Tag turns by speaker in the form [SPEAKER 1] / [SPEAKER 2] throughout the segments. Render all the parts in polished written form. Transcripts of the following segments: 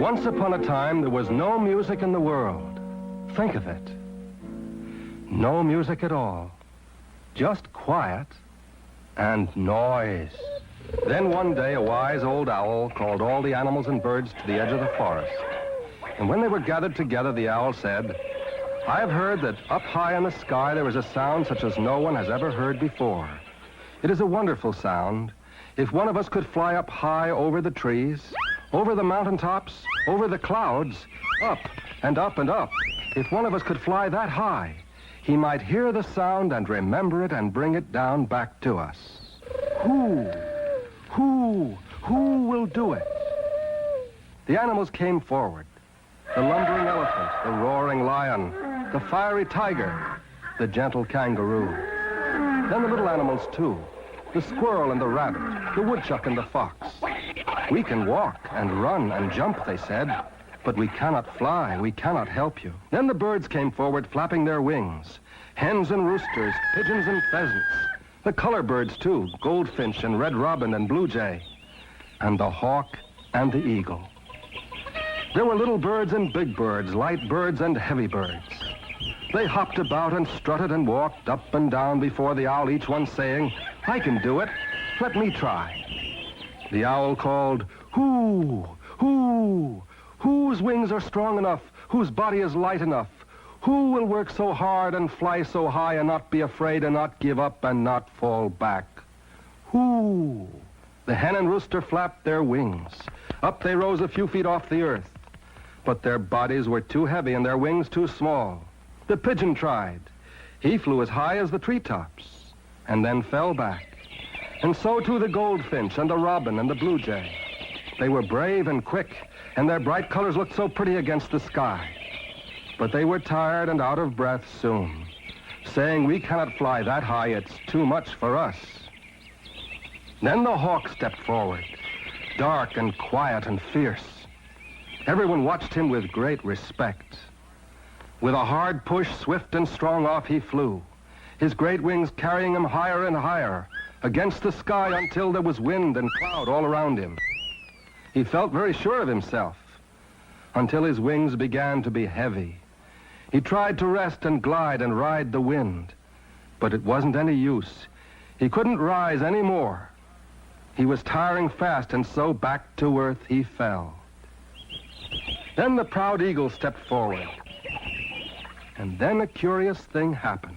[SPEAKER 1] Once upon a time, there was no music in the world. Think of it. No music at all. Just quiet and noise. Then one day, a wise old owl called all the animals and birds to the edge of the forest. And when they were gathered together, the owl said, "I have heard that up high in the sky there is a sound such as no one has ever heard before. It is a wonderful sound. If one of us could fly up high over the trees, over the mountaintops, over the clouds, up and up and up, if one of us could fly that high, he might hear the sound and remember it and bring it down back to us. Who will do it?" The animals came forward. The lumbering elephant, the roaring lion, the fiery tiger, the gentle kangaroo. Then the little animals too, the squirrel and the rabbit, the woodchuck and the fox. "We can walk and run and jump," they said, "but we cannot fly, we cannot help you." Then the birds came forward flapping their wings, hens and roosters, pigeons and pheasants, the color birds too, goldfinch and red robin and blue jay, and the hawk and the eagle. There were little birds and big birds, light birds and heavy birds. They hopped about and strutted and walked up and down before the owl, each one saying, "I can do it. Let me try." The owl called, "Who? Whose wings are strong enough? Whose body is light enough? Who will work so hard and fly so high and not be afraid and not give up and not fall back? Who?" The hen and rooster flapped their wings. Up they rose a few feet off the earth. But their bodies were too heavy and their wings too small. The pigeon tried. He flew as high as the treetops and then fell back. And so too the goldfinch and the robin and the blue jay. They were brave and quick, and their bright colors looked so pretty against the sky. But they were tired and out of breath soon, saying, "We cannot fly that high, it's too much for us." Then the hawk stepped forward, dark and quiet and fierce. Everyone watched him with great respect. With a hard push, swift and strong, off he flew, his great wings carrying him higher and higher against the sky until there was wind and cloud all around him. He felt very sure of himself until his wings began to be heavy. He tried to rest and glide and ride the wind, but it wasn't any use. He couldn't rise any more. He was tiring fast, and so back to earth he fell. Then the proud eagle stepped forward. And then a curious thing happened.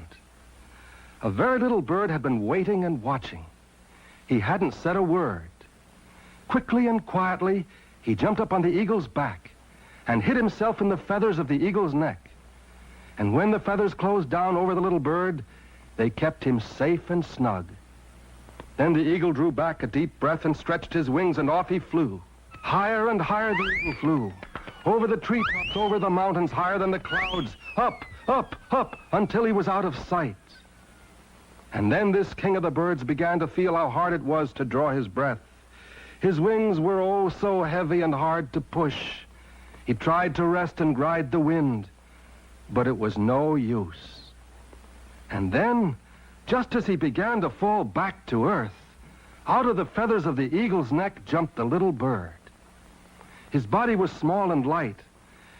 [SPEAKER 1] A very little bird had been waiting and watching. He hadn't said a word. Quickly and quietly, he jumped up on the eagle's back and hid himself in the feathers of the eagle's neck. And when the feathers closed down over the little bird, they kept him safe and snug. Then the eagle drew back a deep breath and stretched his wings, and off he flew. Higher and higher the eagle flew, over the treetops, over the mountains, higher than the clouds, up, up, up, until he was out of sight. And then this king of the birds began to feel how hard it was to draw his breath. His wings were oh so heavy and hard to push. He tried to rest and ride the wind, but it was no use. And then, just as he began to fall back to earth, out of the feathers of the eagle's neck jumped the little bird. His body was small and light.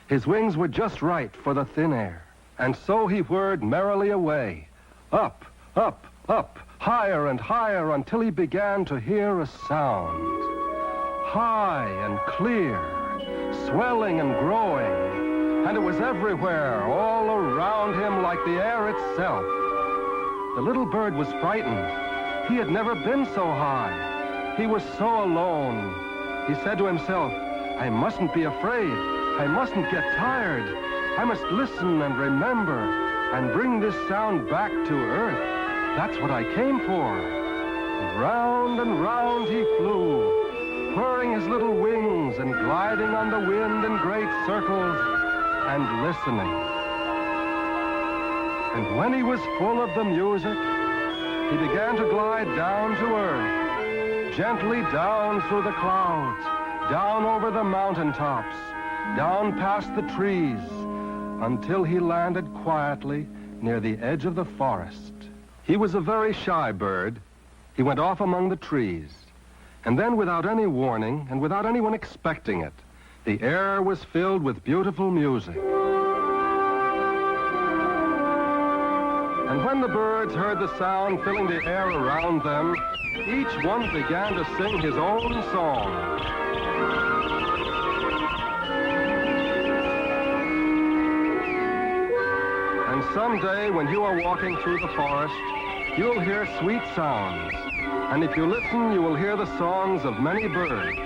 [SPEAKER 1] His wings were just right for the thin air. And so he whirred merrily away, up, up, up, higher and higher, until he began to hear a sound. High and clear, swelling and growing, and it was everywhere, all around him like the air itself. The little bird was frightened. He had never been so high. He was so alone. He said to himself, "I mustn't be afraid. I mustn't get tired. I must listen and remember and bring this sound back to earth. That's what I came for." And round he flew, whirring his little wings and gliding on the wind in great circles and listening. And when he was full of the music, he began to glide down to earth, gently down through the clouds, down over the mountaintops, down past the trees, until he landed quietly near the edge of the forest. He was a very shy bird. He went off among the trees, and then without any warning and without anyone expecting it, The air was filled with beautiful music. And when the birds heard the sound filling the air around them, each one began to sing his own song. And someday, when you are walking through the forest, you'll hear sweet sounds. And if you listen, you will hear the songs of many birds.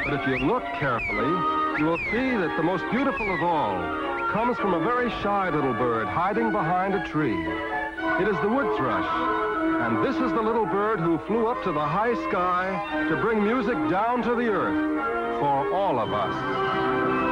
[SPEAKER 1] But if you look carefully, you will see that the most beautiful of all comes from a very shy little bird hiding behind a tree. It is the wood thrush. And this is the little bird who flew up to the high sky to bring music down to the earth for all of us.